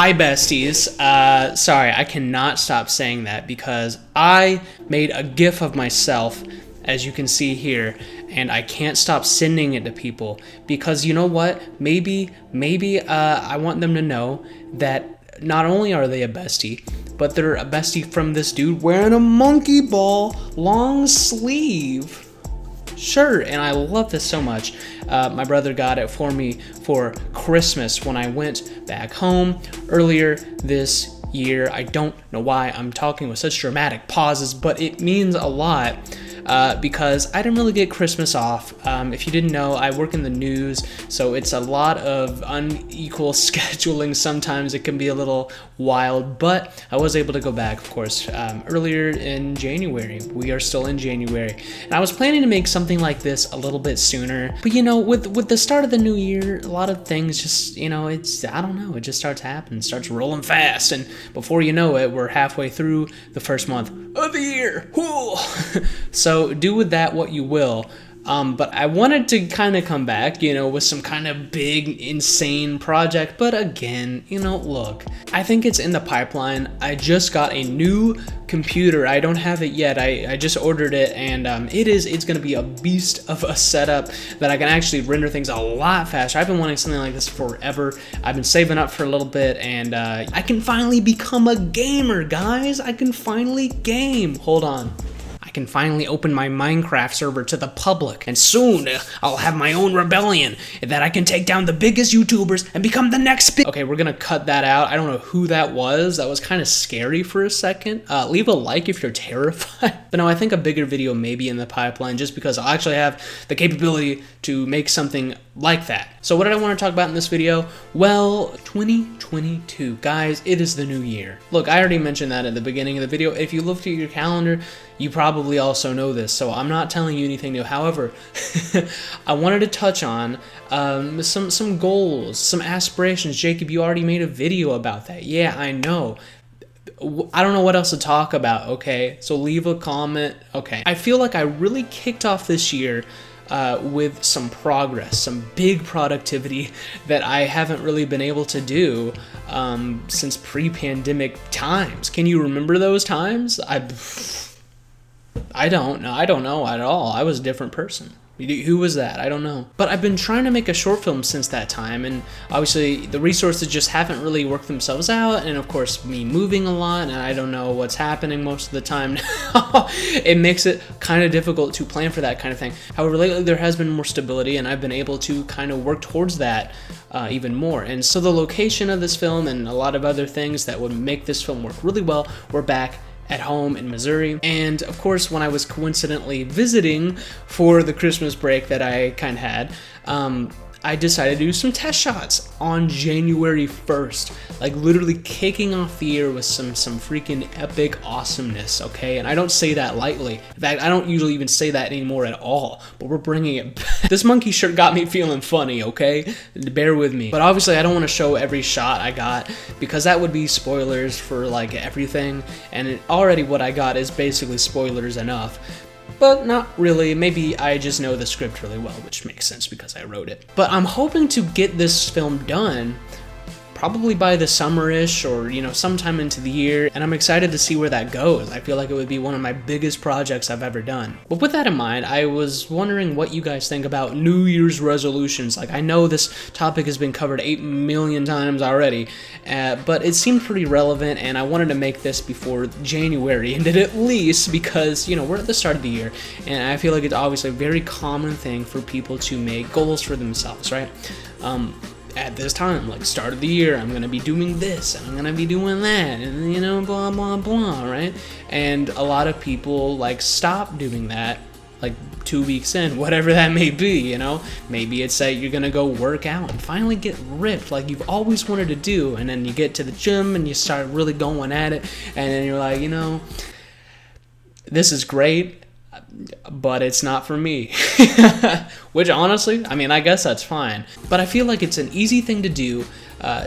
Hi besties. Sorry, I cannot stop saying that because I made a GIF of myself, as you can see here, and I can't stop sending it to people because you know what? Maybe I want them to know that not only are they a bestie, but they're a bestie from this dude wearing a monkey ball long sleeve shirt, and I love this so much. My brother got it for me for Christmas when I went back home earlier this year. I don't know why I'm talking with such dramatic pauses, but it means a lot because I didn't really get Christmas off. If you didn't know, I work in the news, so it's a lot of unequal scheduling. Sometimes it can be a little wild, but I was able to go back, of course, earlier in January. We are still in January, and I was planning to make something like this a little bit sooner, but you know, with the start of the new year, a lot of things just, you know, I don't know, it just starts happening, starts rolling fast, and before you know it, we're halfway through the first month of the year. So do with that what you will. But I wanted to kind of come back, you know, with some kind of big, insane project. But again, you know, look, I think it's in the pipeline. I just got a new computer. I don't have it yet. I just ordered it, and it's going to be a beast of a setup that I can actually render things a lot faster. I've been wanting something like this forever. I've been saving up for a little bit, and I can finally become a gamer, guys. I can finally game. Hold on. I can finally open my Minecraft server to the public, and soon I'll have my own rebellion that I can take down the biggest YouTubers and become the next big... Okay, we're gonna cut that out. I don't know who that was. That was kind of scary for a second. Leave a like if you're terrified. But no, I think a bigger video may be in the pipeline just because I'll actually have the capability to make something like that. So what did I want to talk about in this video? Well, 2022. Guys, it is the new year. Look, I already mentioned that at the beginning of the video. If you looked at your calendar, you probably also know this, so I'm not telling you anything new. However, I wanted to touch on some goals, some aspirations. Jacob, you already made a video about that. Yeah, I know. I don't know what else to talk about, okay? So leave a comment. Okay. I feel like I really kicked off this year with some progress, some big productivity that I haven't really been able to do since pre-pandemic times. Can you remember those times? I don't know at all. I was a different person. Who was that? I don't know. But I've been trying to make a short film since that time, and obviously the resources just haven't really worked themselves out, and of course me moving a lot, and I don't know what's happening most of the time now. It makes it kind of difficult to plan for that kind of thing. However, lately there has been more stability, and I've been able to kind of work towards that even more. And so the location of this film and a lot of other things that would make this film work really well were back at home in Missouri. And of course, when I was coincidentally visiting for the Christmas break that I kind of had, I decided to do some test shots on January 1st, like literally kicking off the year with some freaking epic awesomeness, okay? And I don't say that lightly. In fact, I don't usually even say that anymore at all, but we're bringing it back. This monkey shirt got me feeling funny, okay? Bear with me. But obviously, I don't want to show every shot I got because that would be spoilers for like everything, and already what I got is basically spoilers enough. But not really. Maybe I just know the script really well, which makes sense because I wrote it. But I'm hoping to get this film done probably by the summer-ish or, you know, sometime into the year, and I'm excited to see where that goes. I feel like it would be one of my biggest projects I've ever done. But with that in mind, I was wondering what you guys think about New Year's resolutions. Like, I know this topic has been covered 8 million times already, but it seemed pretty relevant, and I wanted to make this before January ended at least because, you know, we're at the start of the year, and I feel like it's obviously a very common thing for people to make goals for themselves, right? At this time, like start of the year, I'm gonna be doing this and I'm gonna be doing that, and you know, blah blah blah, right? And a lot of people like stop doing that like 2 weeks in, whatever that may be, you know? Maybe it's that you're gonna go work out and finally get ripped like you've always wanted to do, and then you get to the gym and you start really going at it, and then you're like, you know, this is great, but it's not for me. Which honestly, I mean, I guess that's fine. But I feel like it's an easy thing to do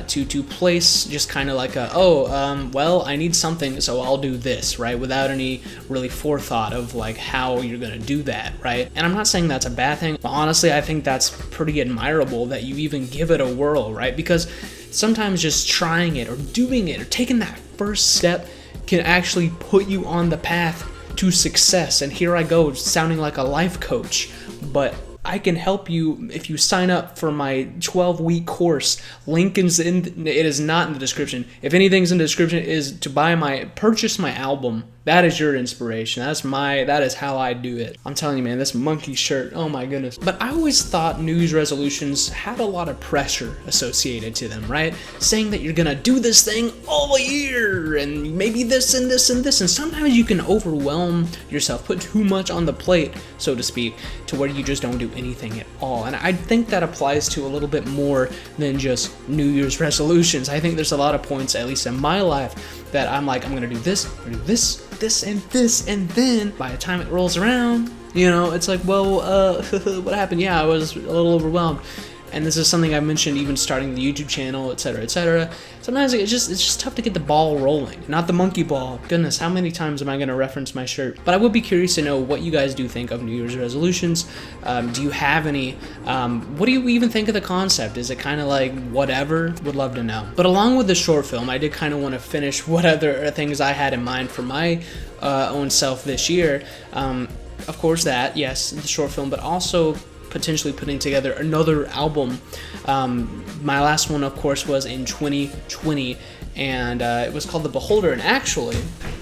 to place just kind of like well, I need something, so I'll do this, right? Without any really forethought of like how you're gonna do that, right? And I'm not saying that's a bad thing, but honestly, I think that's pretty admirable that you even give it a whirl, right? Because sometimes just trying it or doing it or taking that first step can actually put you on the path to success. And here I go sounding like a life coach, but I can help you if you sign up for my 12-week course. Link is in, it is not in the description. If anything's in the description, is to purchase my album. That is your inspiration. That is how I do it. I'm telling you, man, this monkey shirt, oh my goodness. But I always thought New Year's resolutions had a lot of pressure associated to them, right? Saying that you're gonna do this thing all year, and maybe this and this and this, and sometimes you can overwhelm yourself, put too much on the plate, so to speak, to where you just don't do anything at all. And I think that applies to a little bit more than just New Year's resolutions. I think there's a lot of points, at least in my life, that I'm like, I'm gonna do this, I'm gonna do this, and this, and then by the time it rolls around, you know, it's like, well, what happened? Yeah, I was a little overwhelmed. And this is something I mentioned even starting the YouTube channel, etc., etc. Sometimes it's just tough to get the ball rolling, not the monkey ball. Goodness, how many times am I going to reference my shirt? But I would be curious to know what you guys do think of New Year's resolutions. Do you have any? What do you even think of the concept? Is it kind of like whatever? Would love to know. But along with the short film, I did kind of want to finish what other things I had in mind for my own self this year. Of course, that, yes, the short film, but also potentially putting together another album. My last one, of course, was in 2020, and it was called The Beholder. And actually,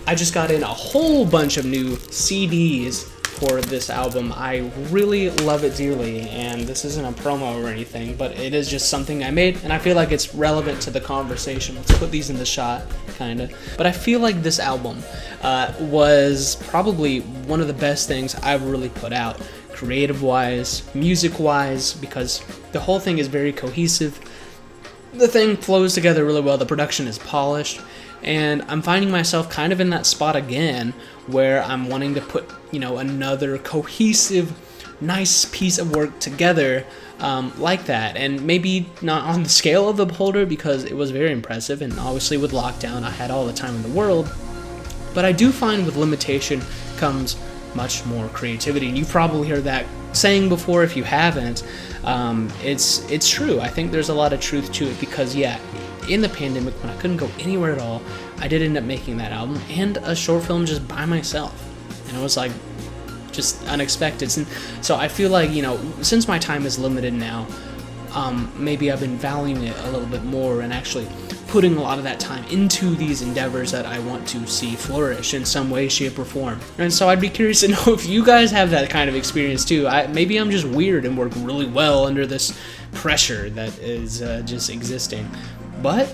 I just got in a whole bunch of new CDs for this album. I really love it dearly, and this isn't a promo or anything, but it is just something I made, and I feel like it's relevant to the conversation. Let's put these in the shot, kind of. But I feel like this album was probably one of the best things I've really put out, creative-wise, music-wise, because the whole thing is very cohesive. The thing flows together really well. The production is polished, and I'm finding myself kind of in that spot again where I'm wanting to put, you know, another cohesive, nice piece of work together like that. And maybe not on the scale of The Beholder, because it was very impressive, and obviously with lockdown I had all the time in the world. But I do find with limitation comes much more creativity, and you've probably heard that saying before. If you haven't, it's true. I think there's a lot of truth to it, because yeah, in the pandemic when I couldn't go anywhere at all, I did end up making that album and a short film just by myself, and it was like just unexpected. And so I feel like, you know, since my time is limited now, maybe I've been valuing it a little bit more and actually putting a lot of that time into these endeavors that I want to see flourish in some way, shape, or form. And so I'd be curious to know if you guys have that kind of experience too. Maybe I'm just weird and work really well under this pressure that is just existing. But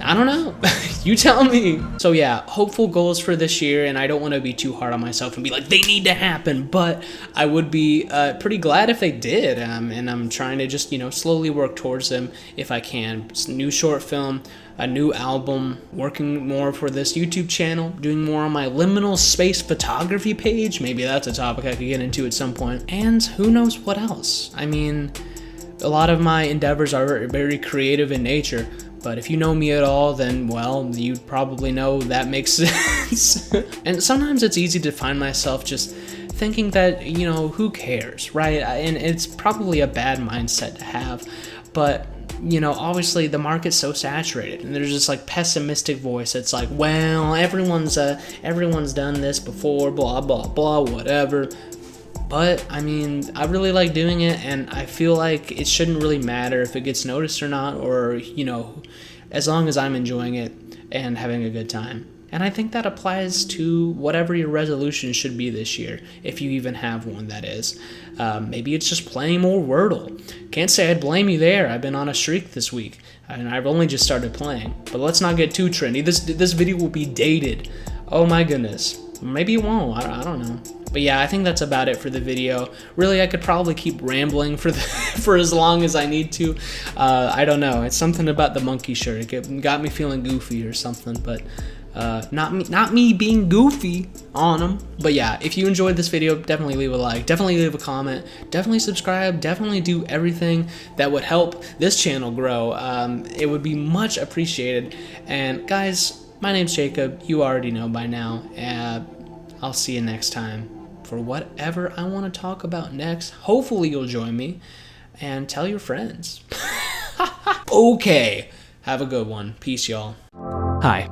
I don't know. You tell me. So yeah, hopeful goals for this year, and I don't want to be too hard on myself and be like, they need to happen, but I would be pretty glad if they did, and I'm trying to just, you know, slowly work towards them if I can. New short film, a new album, working more for this YouTube channel, doing more on my liminal space photography page. Maybe that's a topic I could get into at some point. And who knows what else. I mean, a lot of my endeavors are very creative in nature, but if you know me at all, then, well, you probably know that makes sense. And sometimes it's easy to find myself just thinking that, you know, who cares, right? And it's probably a bad mindset to have, but, you know, obviously the market's so saturated, and there's this like pessimistic voice that's like, well, everyone's done this before, blah, blah, blah, whatever. But, I mean, I really like doing it, and I feel like it shouldn't really matter if it gets noticed or not, or, you know, as long as I'm enjoying it and having a good time. And I think that applies to whatever your resolution should be this year, if you even have one, that is. Maybe it's just playing more Wordle. Can't say I'd blame you there. I've been on a streak this week, and I've only just started playing. But let's not get too trendy. This video will be dated. Oh my goodness. Maybe it won't. I don't know. But yeah, I think that's about it for the video. Really, I could probably keep rambling for as long as I need to. I don't know. It's something about the monkey shirt. It got me feeling goofy or something, but not me being goofy on them. But yeah, if you enjoyed this video, definitely leave a like, definitely leave a comment, definitely subscribe, definitely do everything that would help this channel grow. It would be much appreciated. And guys, my name's Jacob. You already know by now. I'll see you next time for whatever I want to talk about next. Hopefully you'll join me, and tell your friends. Okay, Have a good one. Peace, y'all. Hi,